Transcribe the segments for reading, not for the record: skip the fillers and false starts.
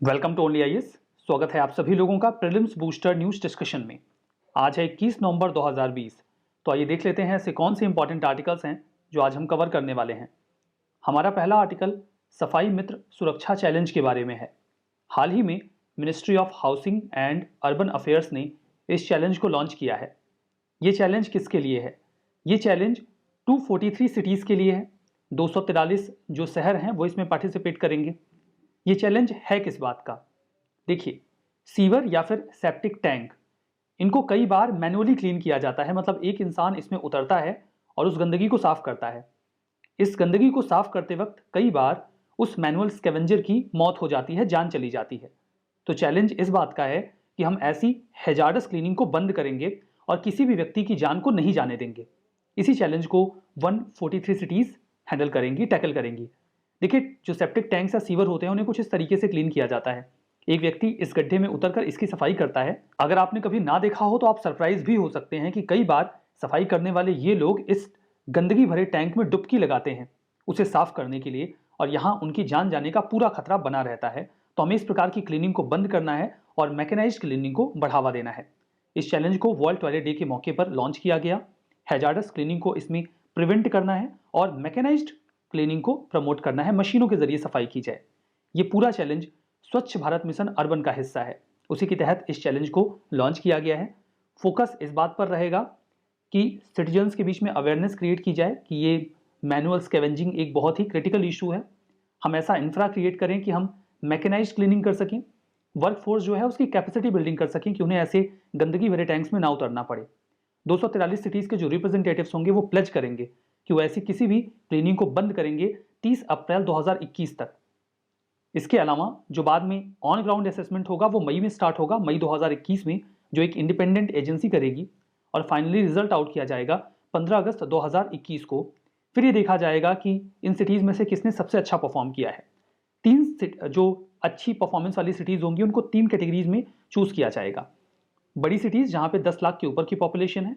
Welcome to only IAS. स्वागत है आप सभी लोगों का प्रीलिम्स बूस्टर न्यूज डिस्कशन में। आज है 21 नवंबर 2020। तो आइए देख लेते हैं ऐसे कौन से इंपॉर्टेंट आर्टिकल्स हैं जो आज हम कवर करने वाले हैं। हमारा पहला आर्टिकल सफाई मित्र सुरक्षा चैलेंज के बारे में है। हाल ही में ministry of housing and urban affairs ने इस चैलेंज को लॉन्च किया है। ये चैलेंज किसके लिए है? ये चैलेंज 243 सिटीज़ के लिए है। 243 जो शहर हैं वो इसमें पार्टिसिपेट करेंगे। ये चैलेंज है किस बात का? देखिए, सीवर या फिर सेप्टिक टैंक, इनको कई बार मैनुअली क्लीन किया जाता है। मतलब एक इंसान इसमें उतरता है और उस गंदगी को साफ करता है। इस गंदगी को साफ करते वक्त कई बार उस मैनुअल स्कैवेंजर की मौत हो जाती है, जान चली जाती है। तो चैलेंज इस बात का है कि हम ऐसी हैजार्डस क्लीनिंग को बंद करेंगे और किसी भी व्यक्ति की जान को नहीं जाने देंगे। इसी चैलेंज को 143 सिटीज हैंडल करेंगी, टैकल करेंगी। देखिए, जो सेप्टिक टैंक्स या सीवर होते हैं उन्हें कुछ इस तरीके से क्लीन किया जाता है। एक व्यक्ति इस गड्ढे में उतरकर इसकी सफाई करता है। अगर आपने कभी ना देखा हो तो आप सरप्राइज भी हो सकते हैं कि कई बार सफाई करने वाले ये लोग इस गंदगी भरे टैंक में डुबकी लगाते हैं उसे साफ करने के लिए, और यहाँ उनकी जान जाने का पूरा खतरा बना रहता है। तो हमें इस प्रकार की क्लीनिंग को बंद करना है और मैकेनाइज्ड क्लीनिंग को बढ़ावा देना है। इस चैलेंज को वर्ल्ड टॉयलेट डे के मौके पर लॉन्च किया गया। हैजार्डस क्लीनिंग को इसमें प्रिवेंट करना है और मैकेनाइज्ड क्लीनिंग को प्रमोट करना है, मशीनों के जरिए सफाई की जाए। ये पूरा चैलेंज स्वच्छ भारत मिशन अर्बन का हिस्सा है। उसी के तहत इस चैलेंज को लॉन्च किया गया है। फोकस इस बात पर रहेगा कि सिटीजन्स के बीच में अवेयरनेस क्रिएट की जाए कि ये मैनुअल स्कैवेंजिंग एक बहुत ही क्रिटिकल इशू है। हम ऐसा इंफ्रा क्रिएट करें कि हम मैकेनाइज्ड क्लीनिंग कर सकें, वर्कफोर्स जो है उसकी कैपेसिटी बिल्डिंग कर सकें कि उन्हें ऐसे गंदगी भरे टैंक्स में ना उतरना पड़े। 243 सिटीज़ के जो रिप्रेजेंटेटिव्स होंगे वो प्लेज करेंगे कि वो ऐसी किसी भी क्लीनिंग को बंद करेंगे 30 अप्रैल 2021 तक। इसके अलावा जो बाद में ऑन ग्राउंड असेसमेंट होगा वो मई में स्टार्ट होगा, मई 2021 में, जो एक इंडिपेंडेंट एजेंसी करेगी, और फाइनली रिजल्ट आउट किया जाएगा 15 अगस्त 2021 को। फिर ये देखा जाएगा कि इन सिटीज़ में से किसने सबसे अच्छा परफॉर्म किया है। जो अच्छी परफॉर्मेंस वाली सिटीज़ होंगी उनको 3 कैटेगरीज में चूज किया जाएगा। बड़ी सिटीज़ जहाँ पे 10 लाख के ऊपर की पॉपुलेशन है,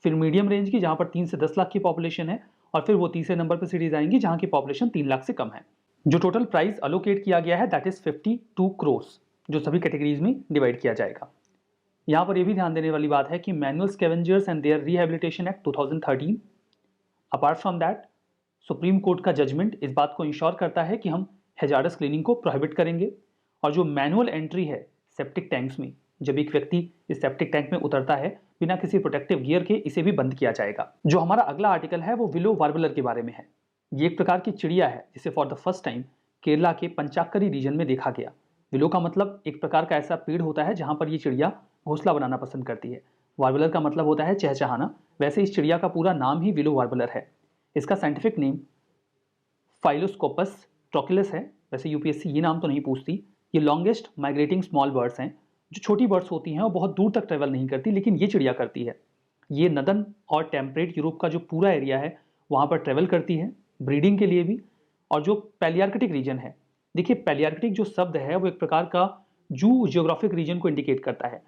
फिर मीडियम रेंज की जहाँ पर 3 से 10 लाख की पॉपुलेशन है, और फिर वो तीसरे नंबर पर सिटीज़ आएंगी जहाँ की पॉपुलेशन 3 लाख से कम है। जो टोटल प्राइस अलोकेट किया गया है दैट इज 52 क्रोर्स, जो सभी कैटेगरीज में डिवाइड किया जाएगा। यहाँ पर यह भी ध्यान देने वाली बात है कि manual scavengers and their rehabilitation act 2013, apart from that supreme court का जजमेंट इस बात को इंश्योर करता है कि हम हैजार्डस क्लीनिंग को प्रोहिबिट करेंगे। और जो मैनुअल एंट्री है सेप्टिक टैंक्स में, जब एक व्यक्ति इस सेप्टिक टैंक में उतरता है बिना किसी प्रोटेक्टिव गियर के, इसे भी बंद किया जाएगा। जो हमारा अगला आर्टिकल है वो विलो वार्बलर के बारे में है। ये एक प्रकार की चिड़िया है जिसे for the first time Kerala के पंचाकरी रीजन में देखा गया। विलो का मतलब एक प्रकार का ऐसा पेड़ होता है जहां पर ये चिड़िया घोंसला बनाना पसंद करती है। वार्बलर का मतलब होता है चहचहाना। वैसे इस चिड़िया का पूरा नाम ही विलो वार्बलर है। इसका साइंटिफिक नेम फाइलोस्कोपस ट्रोकिलस है। वैसे यूपीएससी ये नाम तो नहीं पूछती। ये लॉन्गेस्ट माइग्रेटिंग स्मॉल बर्ड्स हैं। जो छोटी बर्ड्स होती हैं वो बहुत दूर तक ट्रेवल नहीं करती, लेकिन ये चिड़िया करती है। ये नदन और टेम्परेट यूरोप का जो पूरा एरिया है वहाँ पर ट्रेवल करती है, ब्रीडिंग के लिए भी। और जो पैलियार्कटिक रीजन है, देखिए पैलियार्कटिक जो शब्द है वो एक प्रकार का जू जियोग्राफिक रीजन को इंडिकेट करता है।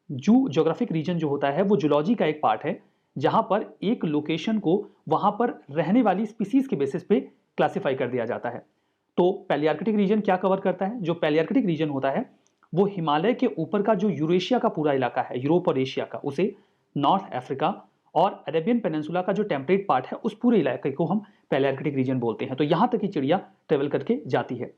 जू जियोग्राफिक रीजन जो होता है वो जूलॉजी का एक पार्ट है जहाँ पर एक लोकेशन को वहाँ पर रहने वाली स्पीसीज के बेसिस पे क्लासिफाई कर दिया जाता है। तो पैलियार्कटिक रीजन क्या कवर करता है? जो पैलियार्कटिक रीजन होता है वो हिमालय के ऊपर का जो यूरेशिया का पूरा इलाका है, यूरोप और एशिया का, उसे नॉर्थ अफ्रीका और अरेबियन पेनिनसुला का जो टेम्परेट पार्ट है उस पूरे इलाके को हम पैलियार्कटिक रीजन बोलते हैं। तो यहाँ तक ही चिड़िया ट्रेवल करके जाती है।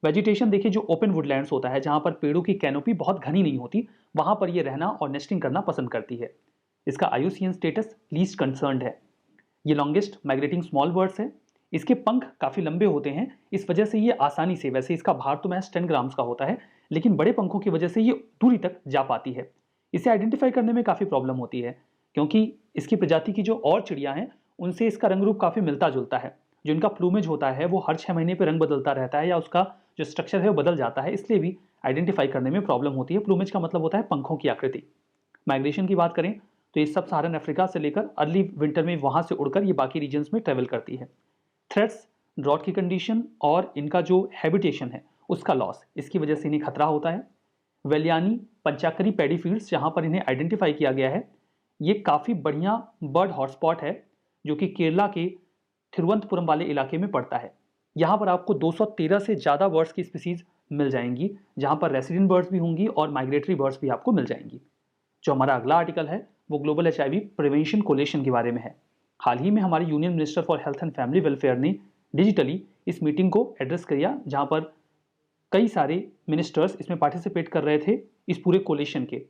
वेजिटेशन देखिए, जो ओपन वुडलैंड्स होता है जहाँ पर पेड़ों की कैनोपी बहुत घनी नहीं होती, वहाँ पर ये रहना और नेस्टिंग करना पसंद करती है। इसका आईयूसीएन स्टेटस लीस्ट कंसर्न्ड है। ये लॉन्गेस्ट माइग्रेटिंग स्मॉल बर्ड्स है। इसके पंख काफ़ी लंबे होते हैं, इस वजह से ये आसानी से, वैसे इसका भार तो महज 10 ग्राम्स का होता है, लेकिन बड़े पंखों की वजह से ये दूरी तक जा पाती है। इसे आइडेंटिफाई करने में काफ़ी प्रॉब्लम होती है क्योंकि इसकी प्रजाति की जो और चिड़िया हैं उनसे इसका रंग रूप काफ़ी मिलता जुलता है। जो इनका प्लूमेज होता है वो हर 6 महीने पर रंग बदलता रहता है या उसका जो स्ट्रक्चर है वो बदल जाता है, इसलिए भी आइडेंटिफाई करने में प्रॉब्लम होती है। प्लूमेज का मतलब होता है पंखों की आकृति। माइग्रेशन की बात करें तो ये सब सहारन अफ्रीका से लेकर अर्ली विंटर में वहाँ से उड़कर ये बाकी रीजन्स में ट्रेवल करती है। थ्रेट्स, ड्रॉट की कंडीशन और इनका जो हैबिटेशन है उसका लॉस, इसकी वजह से इन्हें खतरा होता है। वेलियानी पंचाकरी पैडी फील्ड्स जहाँ पर इन्हें आइडेंटिफाई किया गया है, ये काफ़ी बढ़िया बर्ड हॉटस्पॉट है जो कि केरला के थिरुवनंतपुरम वाले इलाके में पड़ता है। यहाँ पर आपको 213 से ज़्यादा बर्ड्स की स्पीसीज मिल जाएंगी, जहां पर रेसिडेंट बर्ड्स भी होंगी और माइग्रेटरी बर्ड्स भी आपको मिल जाएंगी। जो हमारा अगला आर्टिकल है वो ग्लोबल HIV प्रिवेंशन कोलेशन के बारे में है। हाल ही में हमारे union minister for health and family welfare ने डिजिटली इस मीटिंग को एड्रेस किया, जहां पर कई सारे मिनिस्टर्स इसमें पार्टिसिपेट कर रहे थे इस पूरे कोलेशन के।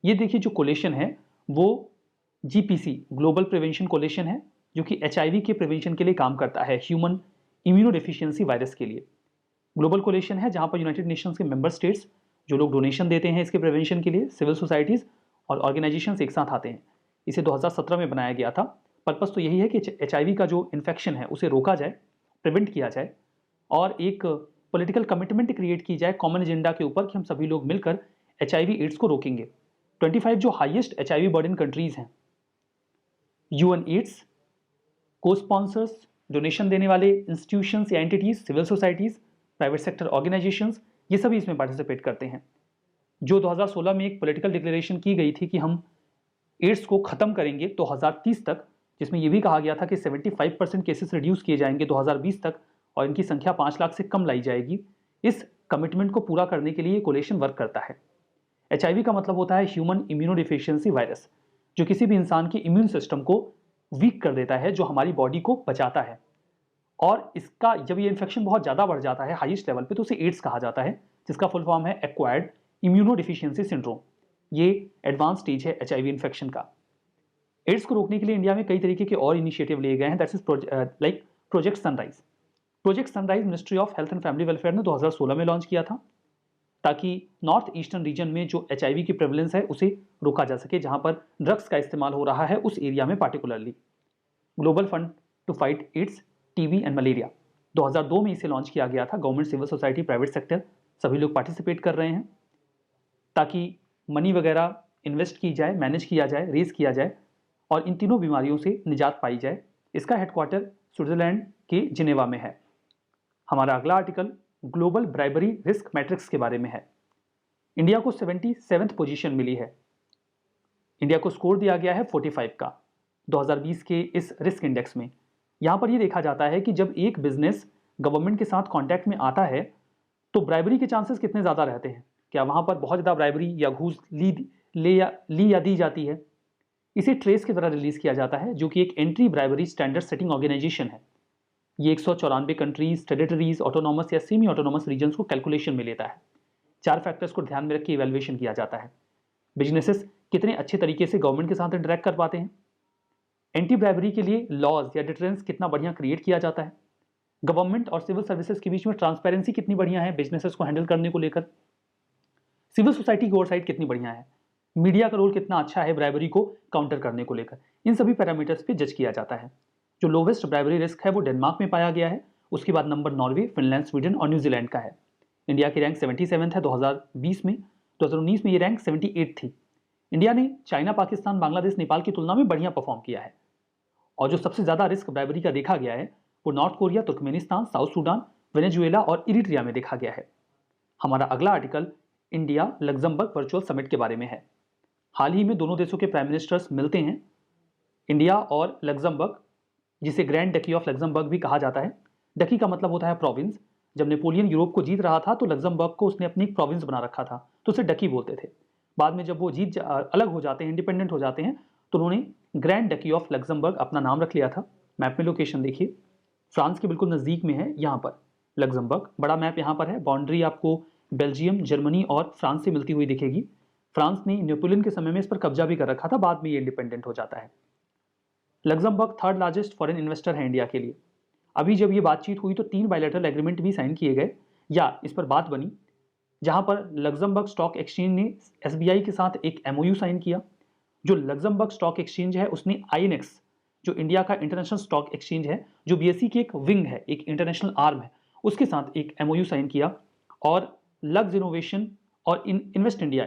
ये देखिए जो कोलेशन है वो GPC ग्लोबल प्रिवेंशन कोलेशन है, जो कि HIV के प्रिवेंशन के लिए काम करता है, ह्यूमन इम्यूनोडेफिशिएंसी वायरस के लिए। ग्लोबल कोलेशन है जहां पर यूनाइटेड नेशंस के मेंबर स्टेट्स, जो लोग डोनेशन देते हैं इसके प्रिवेंशन के लिए, सिविल सोसाइटीज़ और ऑर्गेनाइजेशंस एक साथ आते हैं। इसे 2017 में बनाया गया था। पर्पस तो यही है कि HIV का जो इन्फेक्शन है उसे रोका जाए, प्रिवेंट किया जाए और एक पॉलिटिकल कमिटमेंट क्रिएट की जाए कॉमन एजेंडा के ऊपर कि हम सभी लोग मिलकर HIV एड्स को रोकेंगे। 25 जो हाईएस्ट HIV बर्डन कंट्रीज हैं, UN एड्स, को स्पॉन्सर्स, डोनेशन देने वाले इंस्टीट्यूशंस या entities, civil societies, private sector organisations, ये सभी इसमें पार्टिसिपेट करते हैं। जो 2016 में एक पॉलिटिकल डिक्लेरेशन की गई थी कि हम एड्स को ख़त्म करेंगे 2030 तक, जिसमें यह भी कहा गया था कि 75% केसेस रिड्यूस किए जाएंगे 2020 तक और इनकी संख्या 5 लाख से कम लाई जाएगी। इस कमिटमेंट को पूरा करने के लिए कोलेशन वर्क करता है। HIV का मतलब होता है ह्यूमन इम्यूनोडेफिशिएंसी वायरस, जो किसी भी इंसान के इम्यून सिस्टम को वीक कर देता है, जो हमारी बॉडी को बचाता है। और इसका जब ये इन्फेक्शन बहुत ज़्यादा बढ़ जाता है हाईएस्ट लेवल पे, तो उसे एड्स कहा जाता है, जिसका फुल फॉर्म है एक्वायर्ड इम्यूनोडेफिशिएंसी सिंड्रोम। ये एडवांस स्टेज है HIV इन्फेक्शन का। एड्स को रोकने के लिए इंडिया में कई तरीके के और इनिशिएटिव लिए गए हैं, that's is like project sunrise. Project sunrise ministry of health and family welfare ने 2016 में लॉन्च किया था, ताकि नॉर्थ ईस्टर्न रीजन में जो HIV की प्रेवलेंस है उसे रोका जा सके, जहां पर ड्रग्स का इस्तेमाल हो रहा है उस एरिया में particularly. Global fund to fight AIDS, TB and malaria, 2002 में इसे लॉन्च किया गया था। Government, civil society, private sector सभी लोग पार्टिसिपेट कर रहे हैं, ताकि मनी वगैरह इन्वेस्ट की जाए, मैनेज किया जाए, रेज किया जाए और इन तीनों बीमारियों से निजात पाई जाए। इसका हेडक्वार्टर स्विट्जरलैंड के जिनेवा में है। हमारा अगला article global bribery risk matrix के बारे में है। इंडिया को 77th पोजीशन मिली है। इंडिया को स्कोर दिया गया है 45 का 2020 के इस रिस्क इंडेक्स में। यहां पर यह देखा जाता है कि जब एक बिजनेस गवर्नमेंट के साथ कांटेक्ट में आता है तो ब्राइबरी के चांसेस कितने ज़्यादा रहते हैं, क्या वहां पर बहुत ज़्यादा ब्राइबरी या घूस ली या दी जाती है। इसे ट्रेस के द्वारा रिलीज किया जाता है, जो कि एक anti bribery standard setting organisation है। ये 194 कंट्रीज, टेरिटरीज, ऑटोनॉमस या सेमी ऑटोनॉमस रीजन्स को कैलकुलेशन में लेता है। 4 फैक्टर्स को ध्यान में रख के इवैल्यूएशन किया जाता है। बिजनेसेस कितने अच्छे तरीके से गवर्नमेंट के साथ इंटरेक्ट कर पाते हैं, एंटी ब्राइबरी के लिए लॉज या डिटरेंस कितना बढ़िया क्रिएट किया जाता है, गवर्नमेंट और सिविल सर्विसेज के बीच में ट्रांसपेरेंसी कितनी बढ़िया है बिजनेसेस को हैंडल करने को लेकर, सिविल सोसाइटी की ओवरसाइट कितनी बढ़िया है, मीडिया का रोल कितना अच्छा है ब्राइबरी को काउंटर करने को लेकर। इन सभी पैरामीटर्स पे जज किया जाता है। जो लोवेस्ट ब्राइबरी रिस्क है वो डेनमार्क में पाया गया है। उसके बाद नंबर नॉर्वे, फिनलैंड, स्वीडन और न्यूजीलैंड का है। इंडिया की रैंक 77 है 2020 में। 2019 में ये रैंक 78 थी। इंडिया ने चाइना, पाकिस्तान, बांग्लादेश, नेपाल की तुलना में बढ़िया परफॉर्म किया है। और जो सबसे ज़्यादा रिस्क ब्राइबरी का देखा गया है वो north Korea, Turkmenistan, south Sudan, Venezuela और इरिट्रिया में देखा गया है। हमारा अगला article India Luxembourg virtual summit के बारे में है। हाल ही में दोनों देशों के प्राइम मिनिस्टर्स मिलते हैं, इंडिया और लग्जमबर्ग, जिसे ग्रैंड डकी ऑफ लग्जमबर्ग भी कहा जाता है। डकी का मतलब होता है प्रोविंस। जब नेपोलियन यूरोप को जीत रहा था तो लग्जमबर्ग को उसने अपनी एक प्रोविंस बना रखा था, तो उसे डकी बोलते थे। बाद में जब वो अलग हो जाते हैं, इंडिपेंडेंट हो जाते हैं, तो उन्होंने ग्रैंड डकी ऑफ लग्जमबर्ग अपना नाम रख लिया था। मैप में लोकेशन देखिए, फ्रांस के बिल्कुल नज़दीक में है यहाँ पर लग्जमबर्ग। बड़ा मैप यहाँ पर है। बाउंड्री आपको बेल्जियम, जर्मनी और फ्रांस से मिलती हुई दिखेगी। फ्रांस ने नेपोलियन के समय में इस पर कब्जा भी कर रखा था, बाद में ये इंडिपेंडेंट हो जाता है। Luxembourg 3rd largest foreign investor है इंडिया के लिए। अभी जब ये बातचीत हुई तो 3 बायलैटरल एग्रीमेंट भी साइन किए गए, या इस पर बात बनी, जहां पर लग्जमबर्ग स्टॉक एक्सचेंज ने SBI के साथ एक MOU साइन किया। जो लग्जमबर्ग स्टॉक एक्सचेंज है उसने INX, जो इंडिया का इंटरनेशनल स्टॉक एक्सचेंज है, जो BSE की एक विंग है, एक इंटरनेशनल आर्म है, उसके साथ एक MOU साइन किया। और लग्ज इनोवेशन और इन्वेस्ट इंडिया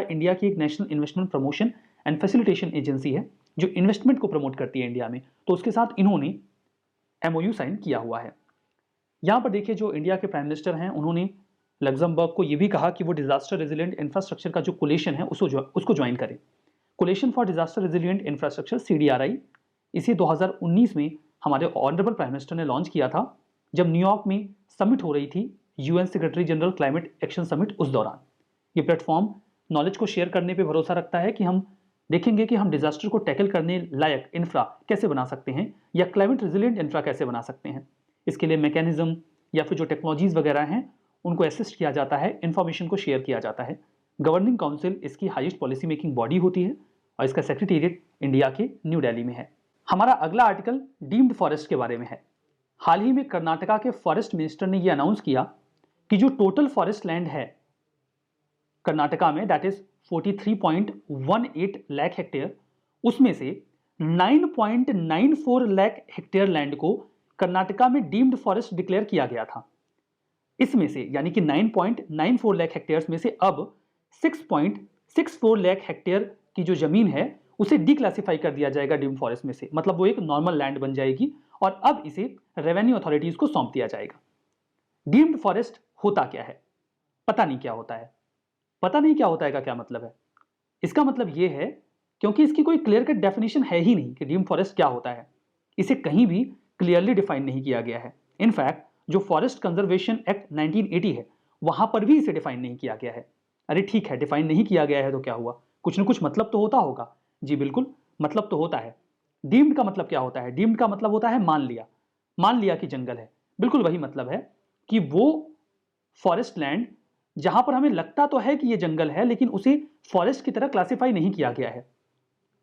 इंडिया की एक national investment promotion and facilitation agency है जो इन्वेस्टमेंट को प्रमोट करती है इंडिया में, तो उसके साथ इन्होंने MOU साइन किया हुआ है। यहाँ पर देखिए, जो इंडिया के प्राइम मिनिस्टर हैं उन्होंने लग्जमबर्ग को ये भी कहा कि वो डिजास्टर रेजिलिएंट इंफ्रास्ट्रक्चर का जो कोलेशन है उसको ज्वाइन करें। Coalition for disaster resilient infrastructure CDRI, इसे 2019 में हमारे ऑनरेबल प्राइम मिनिस्टर ने लॉन्च किया था, जब न्यूयॉर्क में समिट हो रही थी UN secretary general climate action summit उस दौरान। ये प्लेटफॉर्म नॉलेज को शेयर करने पे भरोसा रखता है कि हम देखेंगे कि हम डिजास्टर को टैकल करने लायक इंफ्रा कैसे बना सकते हैं या क्लाइमेट रेजिलिएंट इंफ्रा कैसे बना सकते हैं। इसके लिए मैकेनिज्म या फिर जो टेक्नोलॉजीज वगैरह हैं उनको असिस्ट किया जाता है, इंफॉर्मेशन को शेयर किया जाता है। गवर्निंग काउंसिल इसकी हाईएस्ट पॉलिसी मेकिंग बॉडी होती है और इसका सेक्रेटेरिएट इंडिया के न्यू दिल्ली में है। हमारा अगला आर्टिकल डीम्ड फॉरेस्ट के बारे में है। हाल ही में कर्नाटका के फॉरेस्ट मिनिस्टर ने यह अनाउंस किया कि जो टोटल फॉरेस्ट लैंड है कर्नाटका में, दैट इज 43.18 लाख हेक्टेयर, उसमें से 9.94 लाख हेक्टेयर लैंड को कर्नाटका में डीम्ड फॉरेस्ट डिक्लेयर किया गया था। इसमें से यानी कि 9.94 लाख हेक्टेयर्स में से अब 6.64 लाख हेक्टेयर की जो जमीन है उसे डिक्लासिफाई कर दिया जाएगा डीम्ड फॉरेस्ट में से, मतलब वो एक नॉर्मल लैंड बन जाएगी और अब इसे रेवेन्यू अथॉरिटीज को सौंप दिया जाएगा। डीम्ड फॉरेस्ट होता क्या है? पता नहीं क्या होता है। पता नहीं क्या होता है का क्या मतलब है? इसका मतलब यह है क्योंकि इसकी कोई क्लियर कट डेफिनेशन है ही नहीं कि डीम्ड फॉरेस्ट क्या होता है। इसे कहीं भी क्लियरली डिफाइन नहीं किया गया है। इनफैक्ट जो फॉरेस्ट कंजर्वेशन एक्ट 1980 है वहां पर भी इसे डिफाइन नहीं किया गया है। अरे ठीक है, डिफाइन नहीं किया गया है तो क्या हुआ, कुछ ना कुछ मतलब तो होता होगा। जी बिल्कुल, मतलब तो होता है। डीम्ड का मतलब क्या होता है? डीम्ड का मतलब होता है मान लिया कि जंगल है। बिल्कुल वही मतलब है कि वो फॉरेस्ट लैंड जहां पर हमें लगता तो है कि ये जंगल है लेकिन उसे फॉरेस्ट की तरह क्लासिफाई नहीं किया गया है,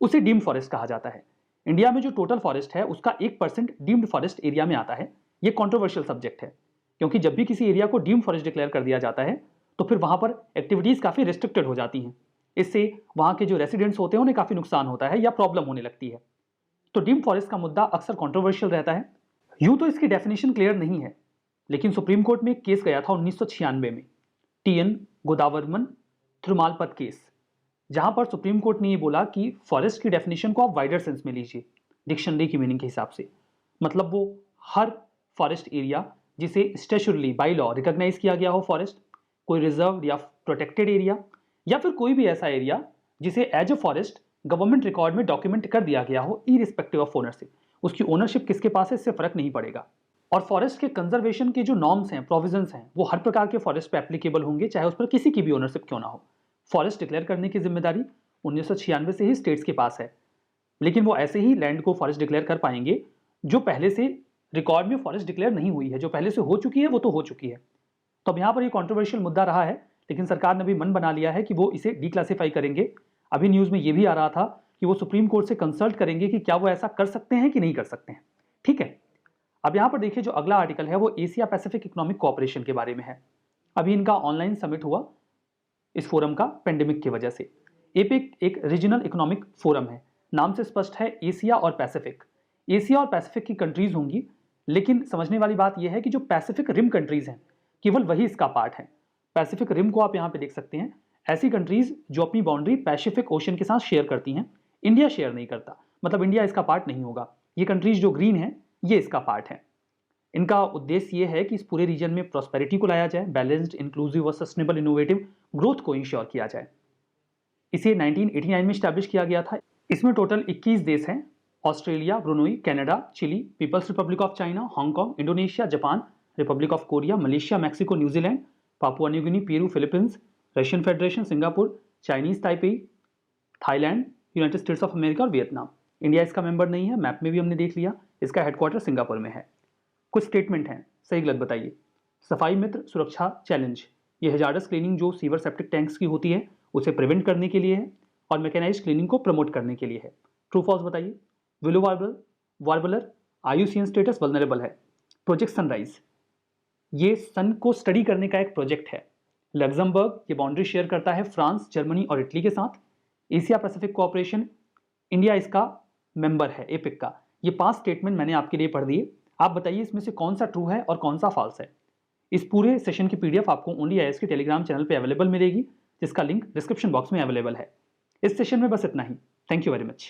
उसे डीम्ड फॉरेस्ट कहा जाता है। इंडिया में जो टोटल फॉरेस्ट है उसका 1% डीम्ड फॉरेस्ट एरिया में आता है। ये कंट्रोवर्शियल सब्जेक्ट है क्योंकि जब भी किसी एरिया को डीम्ड फॉरेस्ट डिक्लेयर कर दिया जाता है तो फिर वहां पर एक्टिविटीज काफी रिस्ट्रिक्टेड हो जाती हैं। इससे वहां के जो रेसिडेंट्स होते हैं उन्हें काफी नुकसान होता है या प्रॉब्लम होने लगती है। तो डीम्ड फॉरेस्ट का मुद्दा अक्सर कंट्रोवर्शियल रहता है। यूं तो इसकी डेफिनेशन क्लियर नहीं है, लेकिन सुप्रीम कोर्ट में एक केस गया था 1996 में, TN गोदावरमन थिरुमालपत केस, जहां पर सुप्रीम कोर्ट ने ये बोला कि फॉरेस्ट की डेफिनेशन को आप वाइडर सेंस में लीजिए, डिक्शनरी की मीनिंग के हिसाब से। मतलब वो हर फॉरेस्ट एरिया जिसे स्टैच्यूटरी बाय लॉ रिकॉग्नाइज किया गया हो फॉरेस्ट, कोई रिजर्व या प्रोटेक्टेड एरिया, या फिर कोई भी ऐसा एरिया जिसे as a forest government record में डॉक्यूमेंट कर दिया गया हो इरिस्पेक्टिव ऑफ ओनरशिप। उसकी ओनरशिप किसके पास है इससे फर्क नहीं पड़ेगा। और फॉरेस्ट के कंजर्वेशन के जो नॉर्म्स हैं, प्रोविजंस हैं, वो हर प्रकार के फॉरेस्ट पे एप्लीकेबल होंगे, चाहे उस पर किसी की भी ओनरशिप क्यों ना हो। फॉरेस्ट डिक्लेयर करने की जिम्मेदारी 1996 से ही स्टेट्स के पास है, लेकिन वो ऐसे ही लैंड को फॉरेस्ट डिक्लेयर कर पाएंगे जो पहले से रिकॉर्ड में फॉरेस्ट डिक्लेयर नहीं हुई है। जो पहले से हो चुकी है वो तो हो चुकी है। तो अब यहाँ पर ये कॉन्ट्रोवर्शियल मुद्दा रहा है, लेकिन सरकार ने भी मन बना लिया है कि वो इसे डिक्लासिफाई करेंगे। अभी न्यूज़ में ये भी आ रहा था कि वो सुप्रीम कोर्ट से कंसल्ट करेंगे कि क्या वो ऐसा कर सकते हैं कि नहीं कर सकते हैं। ठीक है, अब यहाँ पर देखिए जो अगला आर्टिकल है वो एशिया पैसिफिक इकोनॉमिक कोऑपरेशन के बारे में है। अभी इनका ऑनलाइन समिट हुआ इस फोरम का पेंडेमिक की वजह से। एपिक एक रीजनल इकोनॉमिक फोरम है, नाम से स्पष्ट है एशिया और पैसिफिक। एशिया और पैसिफिक की कंट्रीज होंगी, लेकिन समझने वाली बात यह है कि जो पैसिफिक रिम कंट्रीज हैं केवल वही इसका पार्ट है। पैसिफिक रिम को आप यहाँ पे देख सकते हैं, ऐसी कंट्रीज जो अपनी बाउंड्री पैसिफिक ओशन के साथ शेयर करती हैं। इंडिया शेयर नहीं करता, मतलब इंडिया इसका पार्ट नहीं होगा। ये कंट्रीज जो ग्रीन है ये इसका पार्ट है। इनका उद्देश्य ये है कि इस पूरे रीजन में प्रॉस्पेरिटी को लाया जाए, बैलेंस्ड, इंक्लूसिव और सस्टेनेबल इनोवेटिव ग्रोथ को इंश्योर किया जाए। इसे 1989 में स्टैब्लिश किया गया था। इसमें टोटल 21 देश हैं, Australia, Brunei, Canada, Chile, People's Republic of China, Hong Kong, Indonesia, Japan, Republic of Korea, Malaysia, Mexico, New Zealand, Papua New Guinea, Peru, Philippines, Russian Federation, Singapore, Chinese Taipei, Thailand, United States of America और Vietnam. India इसका member नहीं है, map में भी हमने देख लिया। इसका हेडक्वार्टर सिंगापुर में है। कुछ स्टेटमेंट हैं, सही गलत बताइए। सफाई मित्र सुरक्षा चैलेंज, ये हैजार्डस क्लीनिंग जो सीवर सेप्टिक टैंक्स की होती है उसे प्रिवेंट करने के लिए है और मैकेनाइज्ड क्लीनिंग को प्रमोट करने के लिए है। ट्रू फॉल्स बताइए। Willow warbler IUCN status vulnerable है। प्रोजेक्ट सनराइज, ये सन को स्टडी करने का एक प्रोजेक्ट है। लग्जमबर्ग ये बाउंड्री शेयर करता है फ्रांस, जर्मनी और इटली के साथ। एशिया पैसिफिक कोऑपरेशन, इंडिया इसका मेंबर है एपिक का। ये 5 स्टेटमेंट मैंने आपके लिए पढ़ दिए। आप बताइए इसमें से कौन सा ट्रू है और कौन सा फॉल्स है। इस पूरे सेशन की PDF आपको ओनली IAS के टेलीग्राम चैनल पे अवेलेबल मिलेगी, जिसका लिंक डिस्क्रिप्शन बॉक्स में अवेलेबल है। इस सेशन में बस इतना ही। Thank you very much.